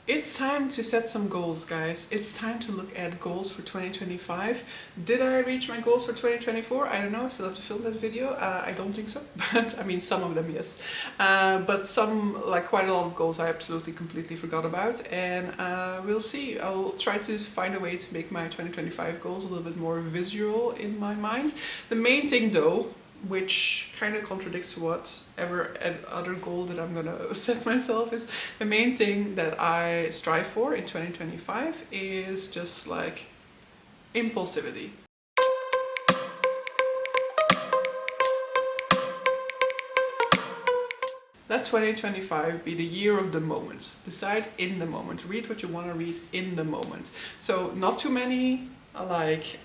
It's time to set some goals, guys. It's time to look at goals for 2025. Did I reach my goals for 2024? I don't know, I still have to film that video. I don't think so, but I mean some of them, yes. But some, like quite a lot of goals I absolutely completely forgot about, and we'll see. I'll try to find a way to make my 2025 goals a little bit more visual in my mind. The main thing though, which kind of contradicts whatever other goal that I'm gonna set myself, is the main thing that I strive for in 2025 is just like impulsivity. Let 2025 be the year of the moment. Decide in the moment. Read what you want to read in the moment. So not too many like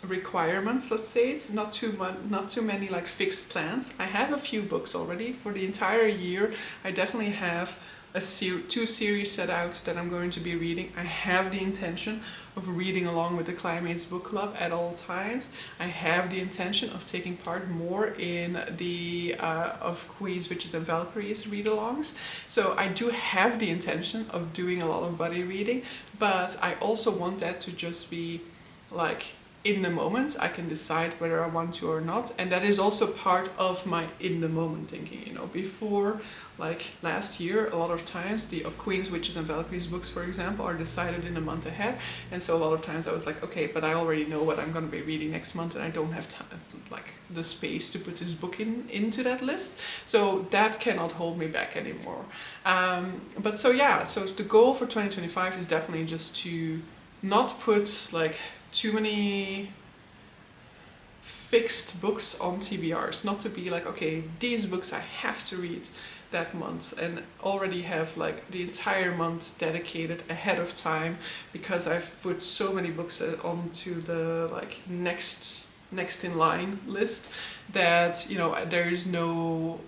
requirements, let's say. It's not too many like fixed plans. I have a few books already for the entire year. I definitely have two series set out that I'm going to be reading. I have the intention of reading along with the Climates book club at all times. I have the intention of taking part more in the of Queens, Witches and Valkyries read-alongs. So I do have the intention of doing a lot of buddy reading, but I also want that to just be like in the moment. I can decide whether I want to or not, and that is also part of my in the moment thinking. You know, before, like last year, a lot of times the of Queens, Witches and Valkyries books, for example, are decided in a month ahead, and so a lot of times I was like, okay, but I already know what I'm going to be reading next month, and I don't have time, like the space to put this book into that list, so that cannot hold me back anymore. But so yeah, so the goal for 2025 is definitely just to not put like too many fixed books on TBRs, not to be like, okay, these books I have to read that month and already have like the entire month dedicated ahead of time, because I've put so many books onto the like next in line list that, you know, there is no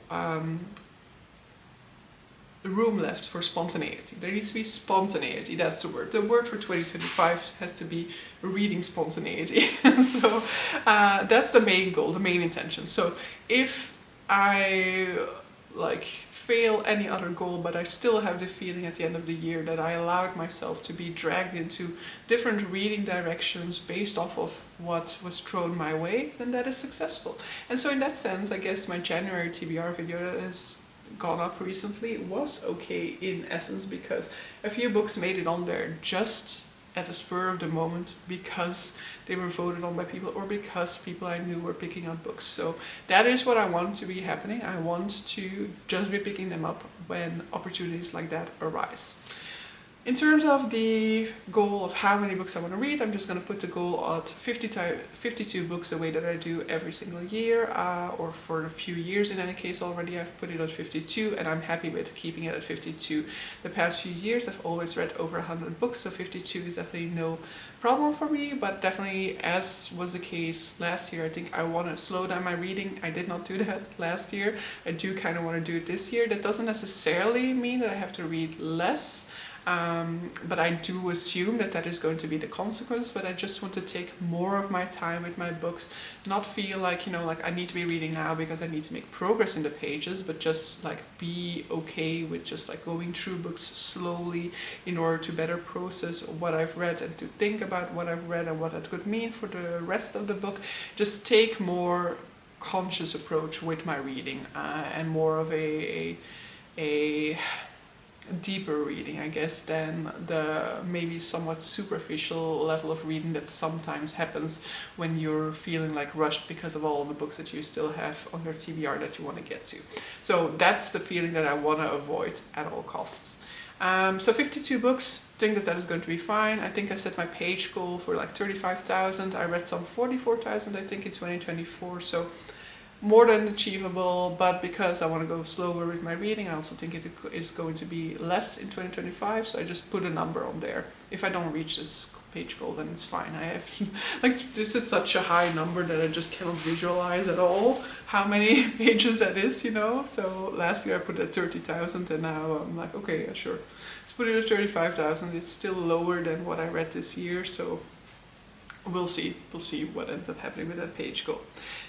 room left for spontaneity. There needs to be spontaneity, that's the word. The word for 2025 has to be reading spontaneity. So that's the main goal, the main intention. So if I like fail any other goal, but I still have the feeling at the end of the year that I allowed myself to be dragged into different reading directions based off of what was thrown my way, then that is successful. And so in that sense, I guess my January TBR video that has gone up recently was okay in essence, because a few books made it on there just at the spur of the moment because they were voted on by people or because people I knew were picking up books. So that is what I want to be happening. I want to just be picking them up when opportunities like that arise. In terms of the goal of how many books I want to read, I'm just going to put the goal at 52 books, the way that I do every single year, or for a few years in any case already. I've put it at 52 and I'm happy with keeping it at 52. The past few years I've always read over 100 books, so 52 is definitely no problem for me, but definitely, as was the case last year, I think I want to slow down my reading. I did not do that last year. I do kind of want to do it this year. That doesn't necessarily mean that I have to read less. But I do assume that that is going to be the consequence, but I just want to take more of my time with my books, not feel like, you know, like I need to be reading now because I need to make progress in the pages, but just like be okay with just like going through books slowly in order to better process what I've read and to think about what I've read and what that could mean for the rest of the book. Just take more conscious approach with my reading, and more of a deeper reading, I guess, than the maybe somewhat superficial level of reading that sometimes happens when you're feeling like rushed because of all the books that you still have on your TBR that you want to get to. So that's the feeling that I want to avoid at all costs. So 52 books, think that is going to be fine. I think I set my page goal for like 35,000. I read some 44,000 I think in 2024, so more than achievable, but because I want to go slower with my reading, I also think it is going to be less in 2025, so I just put a number on there. If I don't reach this page goal, then it's fine. I have, like, this is such a high number that I just cannot visualize at all how many pages that is, you know? So last year I put it at 30,000 and now I'm like, okay, yeah, sure. Let's put it at 35,000. It's still lower than what I read this year, so we'll see what ends up happening with that page goal.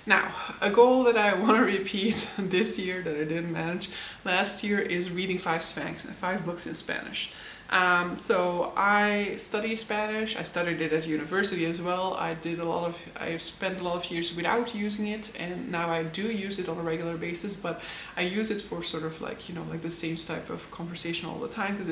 Now, a goal that I want to repeat this year that I didn't manage last year is reading 5 books in Spanish. So I study Spanish. I studied it at university as well. I spent a lot of years without using it, and now I do use it on a regular basis, but I use it for sort of like, you know, like the same type of conversation all the time, because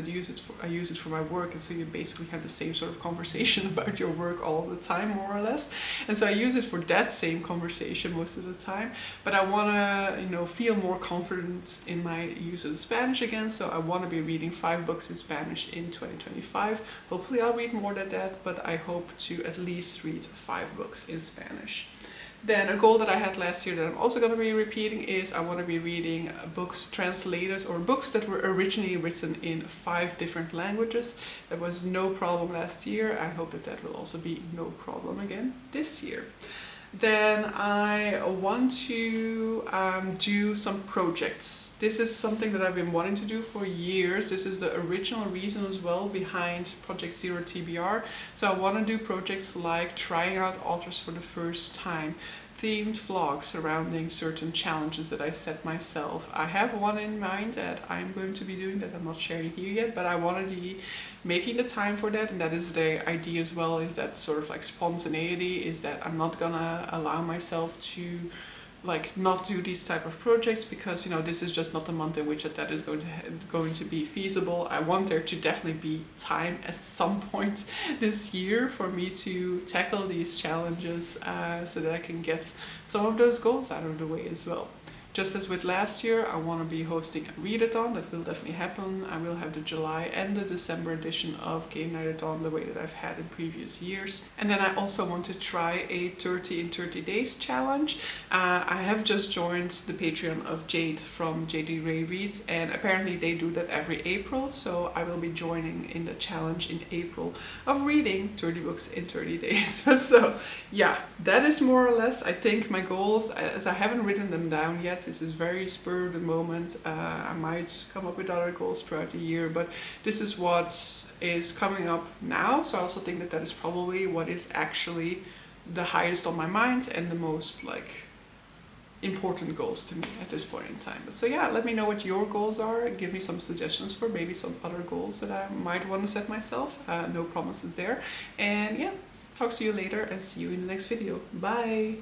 I use it for my work, and so you basically have the same sort of conversation about your work all the time, more or less. And so I use it for that same conversation most of the time, but I want to, you know, feel more confident in my use of Spanish again, so I want to be reading 5 books in Spanish in 2025. Hopefully I'll read more than that, but I hope to at least read 5 books in Spanish. Then a goal that I had last year that I'm also going to be repeating is I want to be reading books translated, or books that were originally written in 5 different languages. That was no problem last year. I hope that that will also be no problem again this year. Then I want to do some projects. This is something that I've been wanting to do for years. This is the original reason as well behind Project Zero TBR. So I want to do projects like trying out authors for the first time, themed vlogs surrounding certain challenges that I set myself. I have one in mind that I'm going to be doing that I'm not sharing here yet, but I want to be making the time for that, and that is the idea as well, is that sort of like spontaneity, is that I'm not gonna allow myself to like not do these type of projects, because, you know, this is just not the month in which that is going to be feasible. I want there to definitely be time at some point this year for me to tackle these challenges, so that I can get some of those goals out of the way as well. Just as with last year, I want to be hosting a readathon. That will definitely happen. I will have the July and the December edition of Game Nightathon the way that I've had in previous years. And then I also want to try a 30 in 30 days challenge. I have just joined the Patreon of Jade from JD Ray Reads, and apparently they do that every April. So I will be joining in the challenge in April of reading 30 books in 30 days. So yeah, that is more or less, I think, my goals, as I haven't written them down yet. This is very spur of the moment. I might come up with other goals throughout the year, but this is what is coming up now. So I also think that that is probably what is actually the highest on my mind and the most like important goals to me at this point in time. But so yeah, let me know what your goals are. Give me some suggestions for maybe some other goals that I might want to set myself. No promises there. And yeah, talk to you later and see you in the next video. Bye!